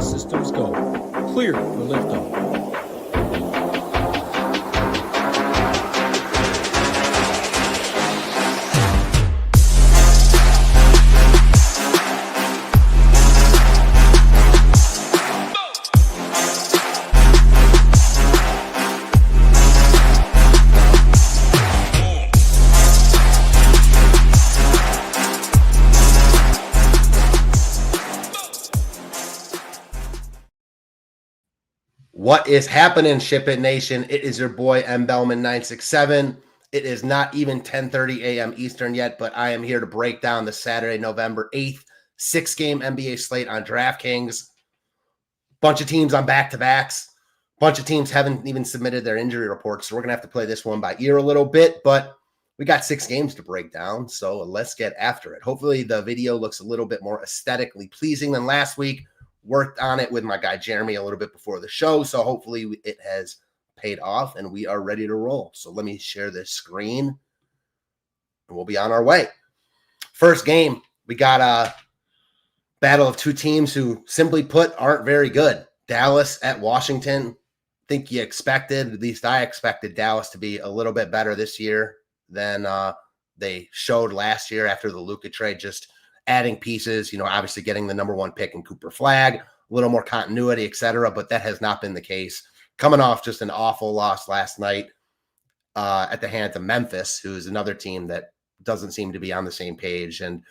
All systems go. Clear for liftoff. What is happening, Ship It Nation? It is your boy, Belman 967. It is not even 10:30 a.m. Eastern yet, but I am here to break down the Saturday, November 8th, 6-game NBA slate on DraftKings. Bunch of teams on back-to-backs. Bunch of teams haven't even submitted their injury reports, so we're going to have to play this one by ear a little bit, but we got 6 games to break down, so let's get after it. Hopefully the video looks a little bit more aesthetically pleasing than last week. Worked on it with my guy Jeremy a little bit before the show, so hopefully it has paid off and we are ready to roll. So let me share this screen and we'll be on our way. First game, we got a battle of two teams who, simply put, aren't very good. Dallas at Washington. I think you expected, at least I expected, Dallas to be a little bit better this year than they showed last year after the Luka trade, just adding pieces, obviously getting the number 1 pick in Cooper Flag, a little more continuity, etc. But that has not been the case. Coming off just an awful loss last night at the hands of Memphis, who is another team that doesn't seem to be on the same page. And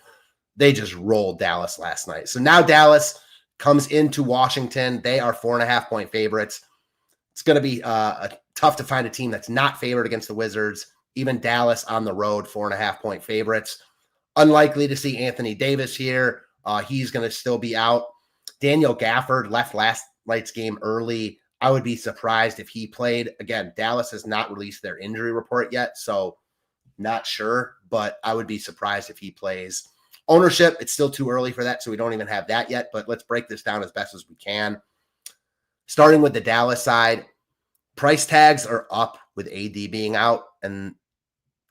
they just rolled Dallas last night. So now Dallas comes into Washington. They are 4.5-point favorites. It's going to be tough to find a team that's not favored against the Wizards. Even Dallas on the road, 4.5-point favorites. Unlikely to see Anthony Davis here. He's going to still be out. Daniel Gafford left last night's game early. I would be surprised if he played. Again, Dallas has not released their injury report yet, so not sure, but I would be surprised if he plays. Ownership, it's still too early for that, so we don't even have that yet, but let's break this down as best as we can. Starting with the Dallas side, price tags are up with AD being out, and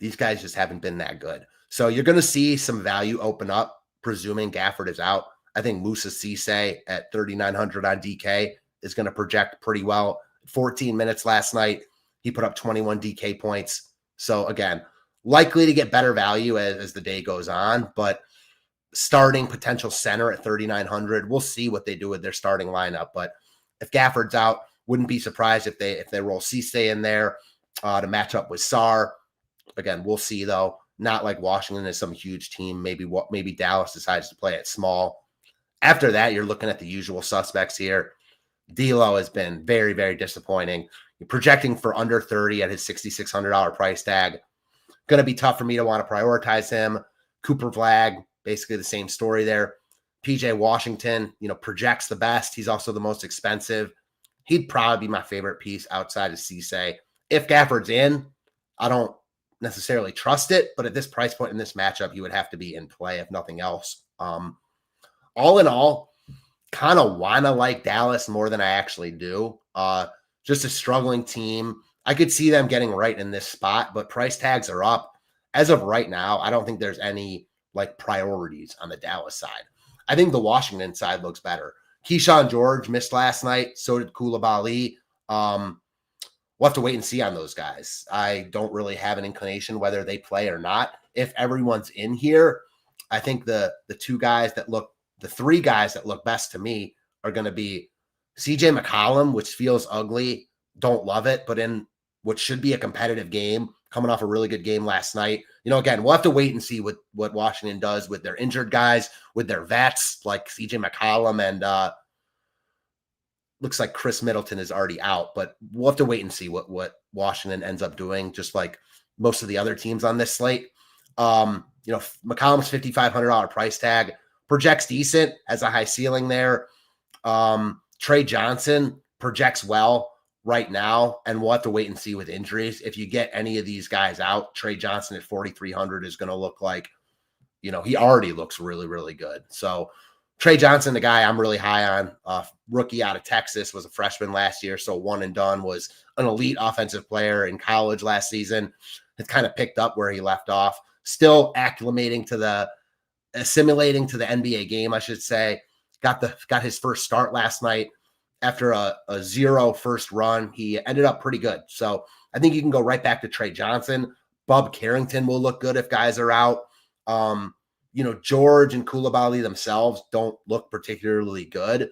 these guys just haven't been that good. So you're going to see some value open up, presuming Gafford is out. I think Musa Cisse at 3,900 on DK is going to project pretty well. 14 minutes last night, he put up 21 DK points. So again, likely to get better value as the day goes on, but starting potential center at 3,900, we'll see what they do with their starting lineup. But if Gafford's out, wouldn't be surprised if they roll Cisse in there to match up with Sarr. Again, we'll see though. Not like Washington is some huge team. Maybe Dallas decides to play it small. After that, you're looking at the usual suspects here. D'Lo has been very, very disappointing. You're projecting for under 30 at his $6,600 price tag. Going to be tough for me to want to prioritize him. Cooper Flag, basically the same story there. PJ Washington, projects the best. He's also the most expensive. He'd probably be my favorite piece outside of Cisse. If Gafford's in, I don't necessarily trust it, but at this price point in this matchup, he would have to be in play if nothing else. All in all, kind of want to like Dallas more than I actually do. Just a struggling team. I could see them getting right in this spot, but price tags are up. As of right now, I don't think there's any priorities on the Dallas side. I think the Washington side looks better. Keyshawn George missed last night. So did Koulibaly. We'll have to wait and see on those guys. I don't really have an inclination whether they play or not. If everyone's in here, I think the 3 guys that look best to me are going to be CJ McCollum, which feels ugly. Don't love it, but in what should be a competitive game, coming off a really good game last night. Again, we'll have to wait and see what Washington does with their injured guys, with their vets like CJ McCollum and looks like Chris Middleton is already out, but we'll have to wait and see what Washington ends up doing, just like most of the other teams on this slate. McCollum's $5,500 price tag projects decent, has a high ceiling there. Trey Johnson projects well right now, and we'll have to wait and see with injuries. If you get any of these guys out, Trey Johnson at 4,300 is going to look like, he already looks really, really good. So Trey Johnson, the guy I'm really high on, rookie out of Texas, was a freshman last year, so one and done, was an elite offensive player in college last season. Has kind of picked up where he left off. Still assimilating to the NBA game, I should say. got his first start last night after a 0 first run. He ended up pretty good. So I think you can go right back to Trey Johnson. Bub Carrington will look good if guys are out. George and Koulibaly themselves don't look particularly good.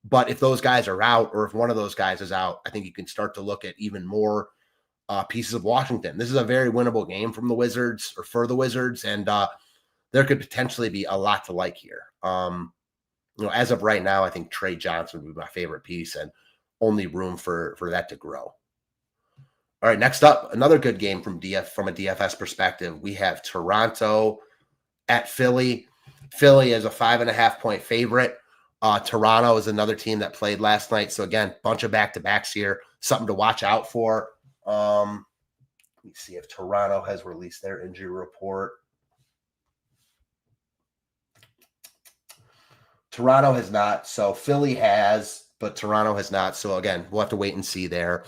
But if those guys are out, or if one of those guys is out, I think you can start to look at even more pieces of Washington. This is a very winnable game from the Wizards, or for the Wizards, and there could potentially be a lot to like here. As of right now, I think Trey Johnson would be my favorite piece, and only room for that to grow. All right, next up, another good game from a DFS perspective. We have Toronto at Philly. Philly is a 5.5-point favorite. Toronto is another team that played last night. So again, bunch of back-to-backs here, something to watch out for. Let me see if Toronto has released their injury report. Toronto has not. So Philly has, but Toronto has not. So again, we'll have to wait and see there.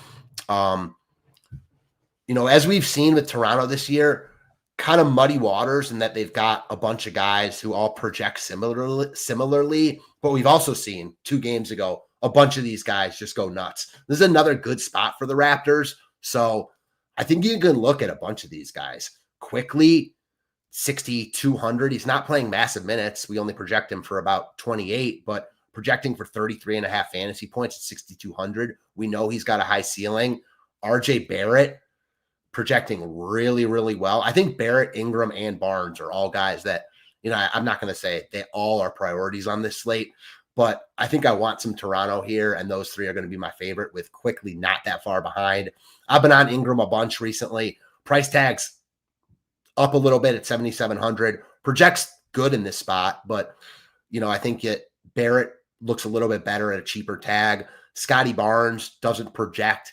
As we've seen with Toronto this year, kind of muddy waters in that they've got a bunch of guys who all project similarly, but we've also seen 2 games ago, a bunch of these guys just go nuts. This is another good spot for the Raptors. So I think you can look at a bunch of these guys quickly. 6,200. He's not playing massive minutes. We only project him for about 28, but projecting for 33.5 fantasy points at 6,200. We know he's got a high ceiling. RJ Barrett projecting really, really well. I think Barrett, Ingram, and Barnes are all guys that, I'm not going to say they all are priorities on this slate, but I think I want some Toronto here, and those 3 are going to be my favorite, with quickly not that far behind. I've been on Ingram a bunch recently. Price tags up a little bit at 7,700. Projects good in this spot, but, I think Barrett looks a little bit better at a cheaper tag. Scotty Barnes doesn't project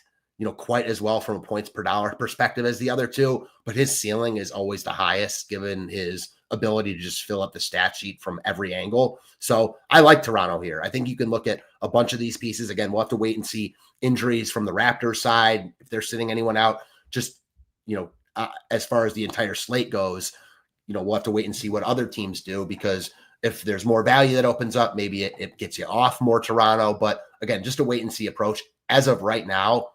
quite as well from a points per dollar perspective as the other 2, but his ceiling is always the highest given his ability to just fill up the stat sheet from every angle. So I like Toronto here. I think you can look at a bunch of these pieces. Again, we'll have to wait and see injuries from the Raptors side, if they're sitting anyone out. Just, as far as the entire slate goes, we'll have to wait and see what other teams do, because if there's more value that opens up, maybe it gets you off more Toronto. But again, just a wait and see approach. As of right now,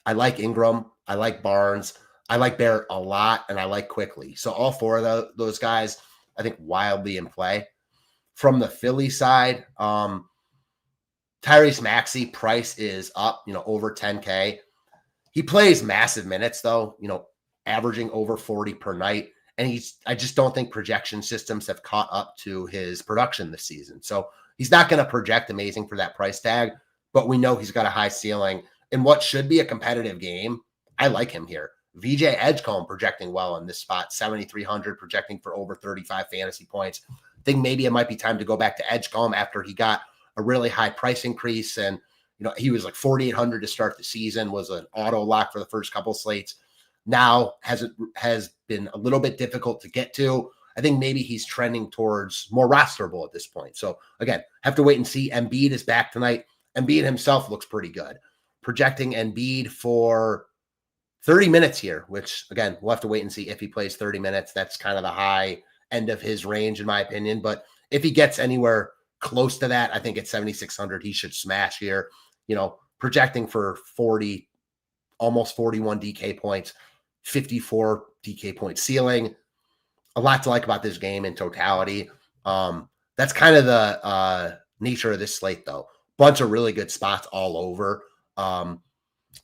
I like Ingram. I like Barnes. I like Barrett a lot, and I like Quickly. So all 4 of those guys, I think, wildly in play. From the Philly side, Tyrese Maxey price is up, over 10K. He plays massive minutes, though, averaging over 40 per night. And I just don't think projection systems have caught up to his production this season. So he's not going to project amazing for that price tag, but we know he's got a high ceiling. In what should be a competitive game, I like him here. VJ Edgecombe projecting well in this spot, 7,300, projecting for over 35 fantasy points. I think maybe it might be time to go back to Edgecombe after he got a really high price increase. And, he was like 4,800 to start the season, was an auto lock for the first couple slates. Now has been a little bit difficult to get to. I think maybe he's trending towards more rosterable at this point. So again, have to wait and see. Embiid is back tonight. Embiid himself looks pretty good. Projecting Embiid for 30 minutes here, which again, we'll have to wait and see if he plays 30 minutes. That's kind of the high end of his range, in my opinion. But if he gets anywhere close to that, I think at 7,600, he should smash here. Projecting for 40, almost 41 DK points, 54 DK point ceiling. A lot to like about this game in totality. That's kind of the nature of this slate, though. Bunch of really good spots all over.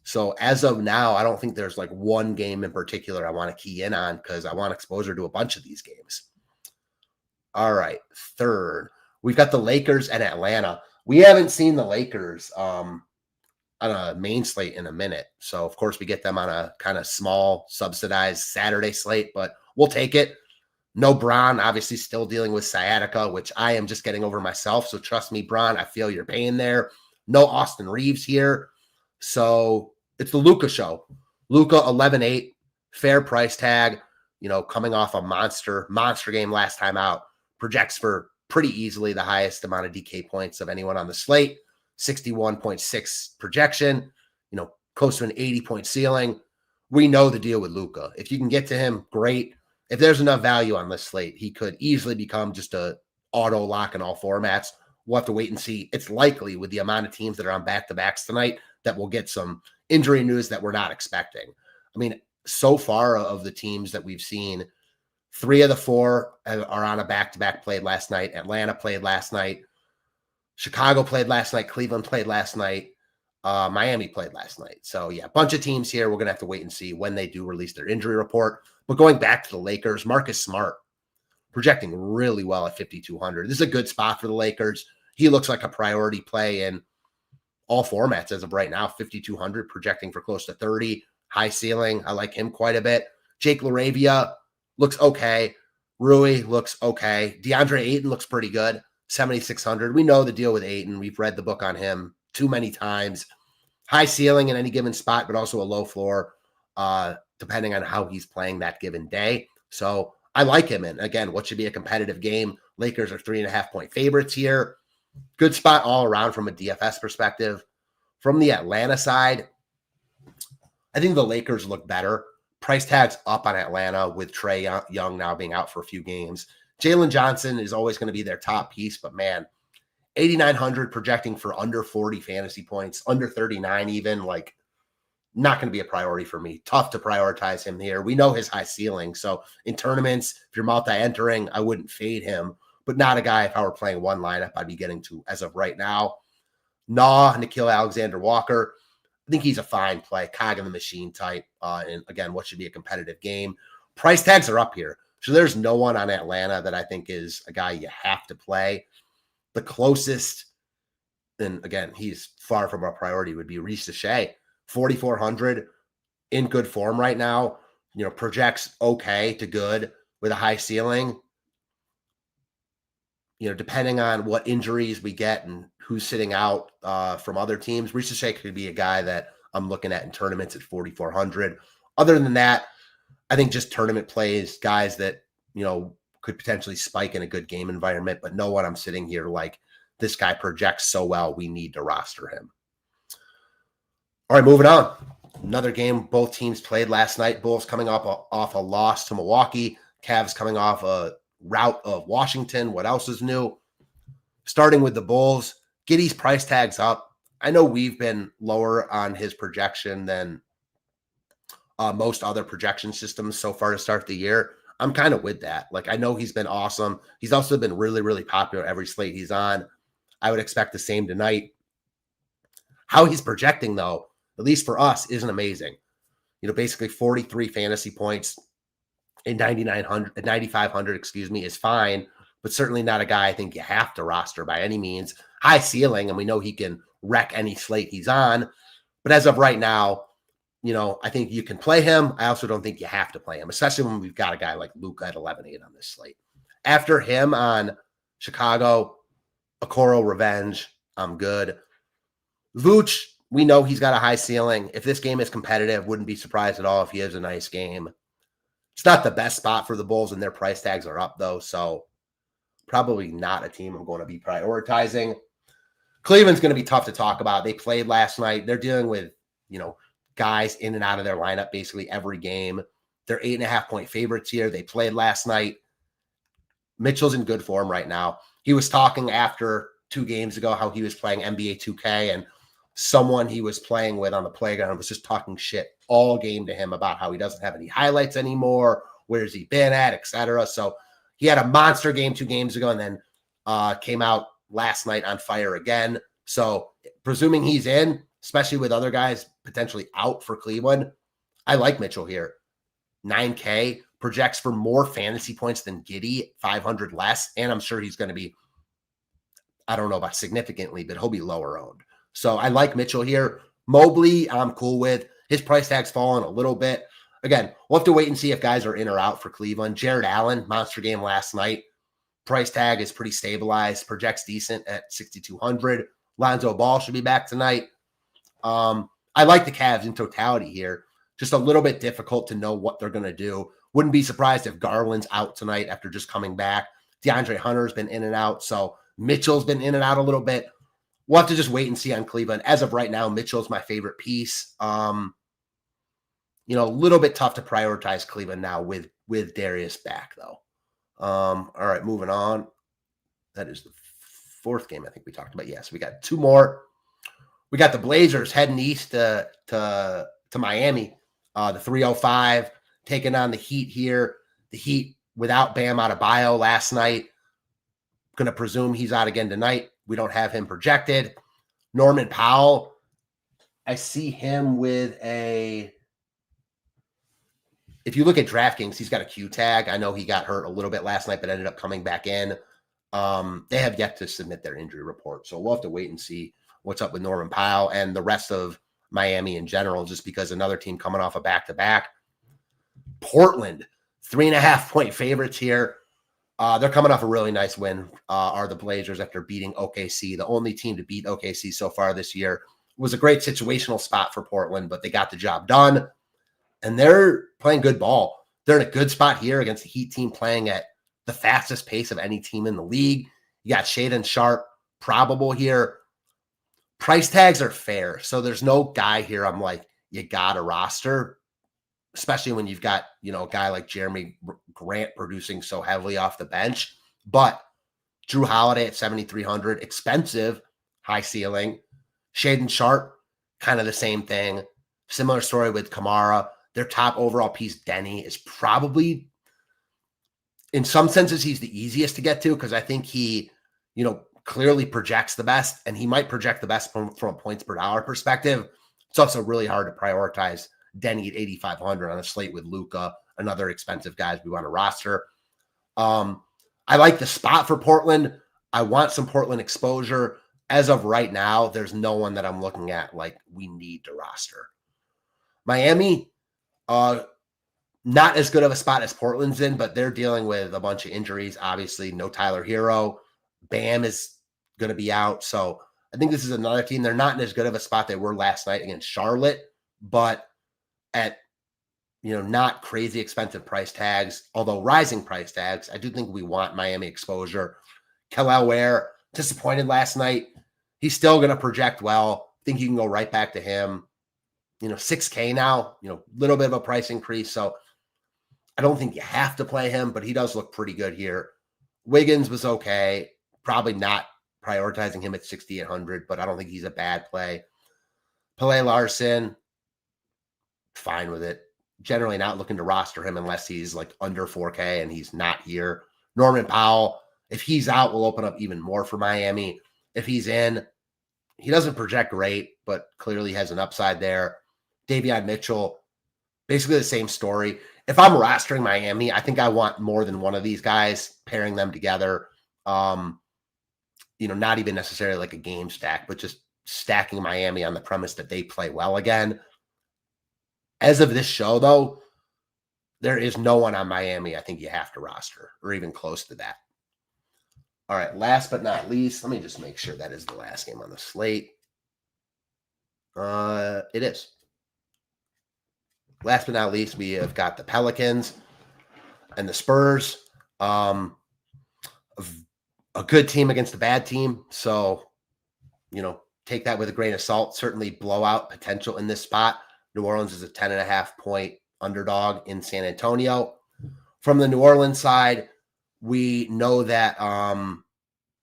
So as of now, I don't think there's like one game in particular I want to key in on, because I want exposure to a bunch of these games. All right, third, we've got the Lakers and Atlanta. We haven't seen the Lakers on a main slate in a minute. So of course we get them on a kind of small subsidized Saturday slate, but we'll take it. No Bron, obviously still dealing with sciatica, which I am just getting over myself. So trust me, Bron, I feel your pain there. No Austin Reeves here. So it's the Luka show. Luka 11-8, fair price tag, coming off a monster game last time out. Projects for pretty easily the highest amount of DK points of anyone on the slate. 61.6 projection, close to an 80-point ceiling. We know the deal with Luka. If you can get to him, great. If there's enough value on this slate, he could easily become just a auto lock in all formats. we'll have to wait and see. It's likely with the amount of teams that are on back-to-backs tonight that we'll get some injury news that we're not expecting. I mean, so far of the teams that we've seen, 3 of the 4 are on a back-to-back played last night. Atlanta played last night. Chicago played last night. Cleveland played last night. Miami played last night. So, yeah, a bunch of teams here. We're going to have to wait and see when they do release their injury report. But going back to the Lakers, Marcus Smart projecting really well at 5,200. This is a good spot for the Lakers. He looks like a priority play in all formats as of right now. 5,200 projecting for close to 30. High ceiling. I like him quite a bit. Jake LaRavia looks okay. Rui looks okay. DeAndre Ayton looks pretty good. 7,600. We know the deal with Ayton. We've read the book on him too many times. High ceiling in any given spot, but also a low floor, depending on how he's playing that given day. So I like him. And again, what should be a competitive game? Lakers are 3.5-point favorites here. Good spot all around from a DFS perspective. From the Atlanta side, I think the Lakers look better. Price tag's up on Atlanta with Trae Young now being out for a few games. Jalen Johnson is always going to be their top piece, but man, 8,900 projecting for under 40 fantasy points, under 39 even, like not going to be a priority for me. Tough to prioritize him here. We know his high ceiling. So in tournaments, if you're multi-entering, I wouldn't fade him, but not a guy if I were playing one lineup I'd be getting to as of right now. Nickeil Alexander-Walker, I think he's a fine play, cog in the machine type. And again, what should be a competitive game. Price tags are up here. So there's no one on Atlanta that I think is a guy you have to play. The closest, and again, he's far from a priority, would be Reece Shea. 4,400 in good form right now, projects okay to good with a high ceiling. Depending on what injuries we get and who's sitting out from other teams, Reece Shea could be a guy that I'm looking at in tournaments at 4,400. Other than that, I think just tournament plays, guys that, could potentially spike in a good game environment, but no one I'm sitting here like this guy projects so well, we need to roster him. All right, moving on. Another game both teams played last night. Bulls coming off a loss to Milwaukee. Cavs coming off a rout of Washington. What else is new? Starting with the Bulls, Giddey's price tag's up. I know we've been lower on his projection than most other projection systems so far to start the year. I'm kind of with that. Like, I know he's been awesome. He's also been really, really popular every slate he's on. I would expect the same tonight. How he's projecting, though, at least for us, isn't amazing. Basically 43 fantasy points in 9,500, is fine, but certainly not a guy I think you have to roster by any means. High ceiling, and we know he can wreck any slate he's on. But as of right now, I think you can play him. I also don't think you have to play him, especially when we've got a guy like Luka at 11-8 on this slate. After him on Chicago, Okoro Revenge, I'm good. Vooch, we know he's got a high ceiling. If this game is competitive, wouldn't be surprised at all if he has a nice game. It's not the best spot for the Bulls, and their price tags are up, though, so probably not a team I'm going to be prioritizing. Cleveland's going to be tough to talk about. They played last night. They're dealing with, guys in and out of their lineup basically every game. They're 8.5-point favorites here. They played last night. Mitchell's in good form right now. He was talking after 2 games ago how he was playing NBA 2K, and someone he was playing with on the playground was just talking shit all game to him about how he doesn't have any highlights anymore, where's he been at, etc. So he had a monster game 2 games ago and then came out last night on fire again. So presuming he's in, especially with other guys potentially out for Cleveland, I like Mitchell here. 9K projects for more fantasy points than Giddey, 500 less, and I'm sure he's going to be, I don't know about significantly, but he'll be lower owned. So I like Mitchell here. Mobley, I'm cool with. His price tag's fallen a little bit. Again, we'll have to wait and see if guys are in or out for Cleveland. Jared Allen, monster game last night. Price tag is pretty stabilized. Projects decent at 6,200. Lonzo Ball should be back tonight. I like the Cavs in totality here. Just a little bit difficult to know what they're going to do. Wouldn't be surprised if Garland's out tonight after just coming back. DeAndre Hunter's been in and out. So Mitchell's been in and out a little bit. We'll have to just wait and see on Cleveland. As of right now, Mitchell's my favorite piece. A little bit tough to prioritize Cleveland now with Darius back, though. All right, moving on. That is the fourth game I think we talked about. Yes, we got two more. We got the Blazers heading east to Miami. The 305 taking on the Heat here. The Heat without Bam Adebayo last night. Going to presume he's out again tonight. We don't have him projected. Norman Powell, I see him with a, if you look at DraftKings, he's got a Q tag. I know he got hurt a little bit last night, but ended up coming back in. They have yet to submit their injury report. So we'll have to wait and see what's up with Norman Powell and the rest of Miami in general, just because another team coming off a back-to-back. Portland, 3.5-point favorites here. They're coming off a really nice win, are the Blazers, after beating OKC. The only team to beat OKC so far this year. It was a great situational spot for Portland, but they got the job done. And they're playing good ball. They're in a good spot here against the Heat team playing at the fastest pace of any team in the league. You got Shaedon Sharpe, probable here. Price tags are fair. So there's no guy here I'm like, you got to roster, especially when you've got, a guy like Jeremy Grant producing so heavily off the bench. But Drew Holiday at 7,300, expensive, high ceiling. Shaedon Sharpe, kind of the same thing. Similar story with Kamara. Their top overall piece, Denny, is probably, in some senses, he's the easiest to get to because I think he, clearly projects the best, and he might project the best from a points per dollar perspective. It's also really hard to prioritize Denny at 8,500 on a slate with Luka, another expensive guys we want to roster. I like the spot for Portland. I want some Portland exposure. As of right now, there's no one that I'm looking at like we need to roster. Miami, not as good of a spot as Portland's in, but they're dealing with a bunch of injuries. Obviously, no Tyler Hero. Bam is going to be out. So I think this is another team. They're not in as good of a spot they were last night against Charlotte, but at, not crazy expensive price tags, although rising price tags. I do think we want Miami exposure. Kel'el Ware, disappointed last night. He's still going to project well. I think you can go right back to him. $6K now, little bit of a price increase. So I don't think you have to play him, but he does look pretty good here. Wiggins was okay. Probably not prioritizing him at 6,800, but I don't think he's a bad play. Pele Larson, fine with it. Generally not looking to roster him unless he's like under 4K and he's not here. Norman Powell, if he's out, will open up even more for Miami. If he's in, he doesn't project great, but clearly has an upside there. Davion Mitchell, basically the same story. If I'm rostering Miami, I think I want more than one of these guys, pairing them together. Not even necessarily like a game stack, but just stacking Miami on the premise that they play well again. As of this show, though, there is no one on Miami I think you have to roster, or even close to that. All right, last but not least, let me just make sure that is the last game on the slate. It is. Last but not least, we have got the Pelicans and the Spurs. A good team against a bad team. So, take that with a grain of salt. Certainly blowout potential in this spot. New Orleans is a 10.5-point underdog in San Antonio. From the New Orleans side, we know that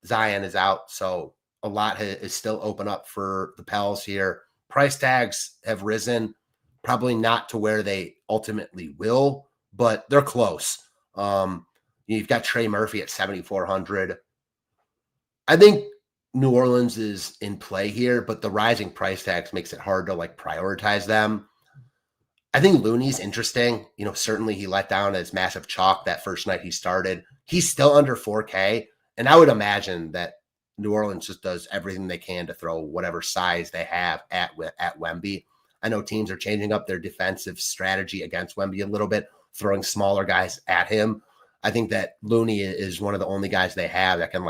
Zion is out. So a lot is still open up for the Pels here. Price tags have risen, probably not to where they ultimately will, but they're close. You've got Trey Murphy at 7,400. I think New Orleans is in play here, but the rising price tags makes it hard to prioritize them. I think Looney's interesting. Certainly he let down his massive chalk that first night he started. He's still under 4K, and I would imagine that New Orleans just does everything they can to throw whatever size they have at Wemby. I know teams are changing up their defensive strategy against Wemby a little bit, throwing smaller guys at him. I think that Looney is one of the only guys they have that can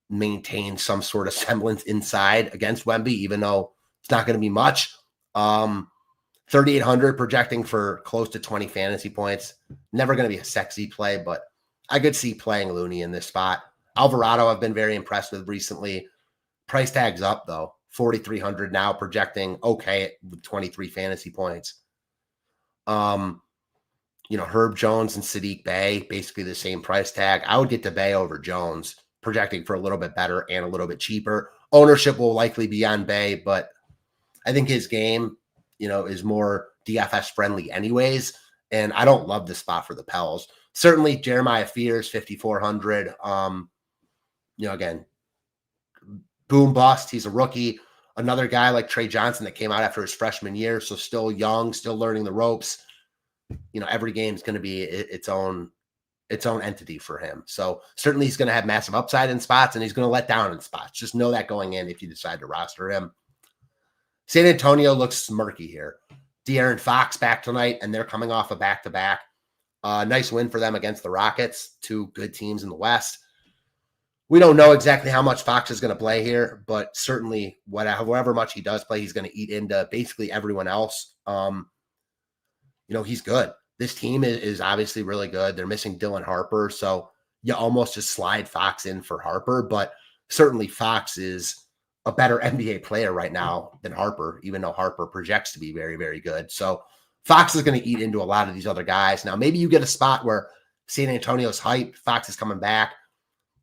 maintain some sort of semblance inside against Wemby, even though it's not going to be much. 3,800 projecting for close to 20 fantasy points. Never going to be a sexy play, but I could see playing Looney in this spot. Alvarado I've been very impressed with recently. Price tag's up though. 4,300 now, projecting okay with 23 fantasy points. Herb Jones and Sadiq Bey, basically the same price tag. I would get to Bey over Jones projecting for a little bit better and a little bit cheaper. Ownership will likely be on Bay, but I think his game, is more DFS friendly anyways. And I don't love this spot for the Pels. Certainly Jeremiah Fears, 5,400. Again, boom bust. He's a rookie. Another guy like Trey Johnson that came out after his freshman year. So still young, still learning the ropes. Every game is going to be its own entity for him. So certainly he's going to have massive upside in spots, and he's going to let down in spots. Just know that going in if you decide to roster him. San Antonio looks murky here. De'Aaron Fox back tonight, and they're coming off a back-to-back. Nice win for them against the Rockets, two good teams in the West. We don't know exactly how much Fox is going to play here, but certainly however much he does play, he's going to eat into basically everyone else. He's good. This team is obviously really good. They're missing Dylan Harper, so you almost just slide Fox in for Harper, but certainly Fox is a better NBA player right now than Harper, even though Harper projects to be very, very good. So Fox is going to eat into a lot of these other guys. Now, maybe you get a spot where San Antonio's hyped, Fox is coming back.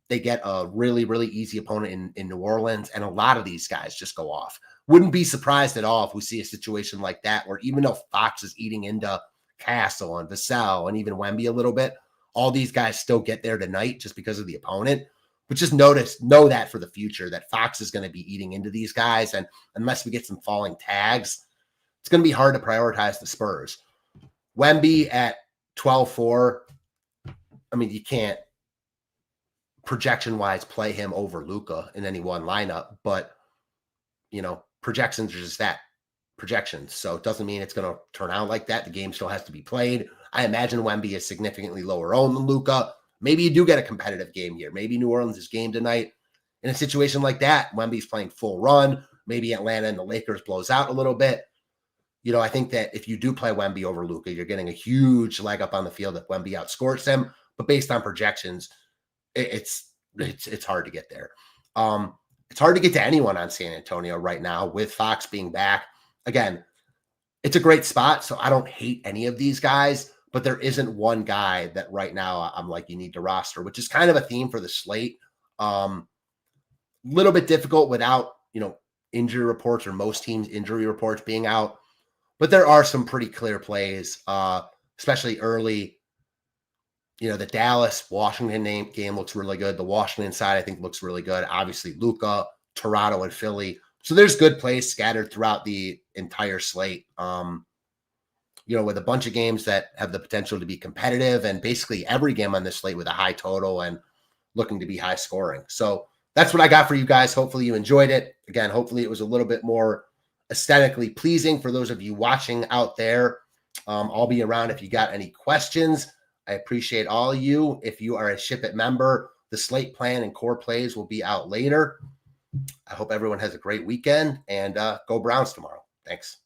They get a really, really easy opponent in New Orleans, and a lot of these guys just go off. Wouldn't be surprised at all if we see a situation like that where even though Fox is eating into Castle and Vassell and even Wemby a little bit, all these guys still get there tonight just because of the opponent. But just know that for the future, that Fox is going to be eating into these guys. And unless we get some falling tags, it's going to be hard to prioritize the Spurs. Wemby at 12-4. I mean, you can't projection-wise play him over Luka in any one lineup, but projections are just that, projections. So it doesn't mean it's going to turn out like that. The game still has to be played. I imagine Wemby is significantly lower owned than Luka. Maybe you do get a competitive game here. Maybe New Orleans is game tonight. In a situation like that, Wemby's playing full run. Maybe Atlanta and the Lakers blows out a little bit. I think that if you do play Wemby over Luka, you're getting a huge leg up on the field if Wemby outscores him. But based on projections, it's hard to get there. It's hard to get to anyone on San Antonio right now with Fox being back. Again, it's a great spot, so I don't hate any of these guys, but there isn't one guy that right now I'm like, you need to roster, which is kind of a theme for the slate. Little bit difficult without, injury reports or most teams' injury reports being out, but there are some pretty clear plays, especially early. The Dallas-Washington game looks really good. The Washington side, I think, looks really good. Obviously, Luka, Toronto, and Philly. So there's good plays scattered throughout the entire slate, with a bunch of games that have the potential to be competitive, and basically every game on this slate with a high total and looking to be high scoring. So that's what I got for you guys. Hopefully you enjoyed it. Again, hopefully it was a little bit more aesthetically pleasing for those of you watching out there. I'll be around if you got any questions. I appreciate all of you. If you are a Ship It member, the slate plan and core plays will be out later. I hope everyone has a great weekend, and go Browns tomorrow. Thanks.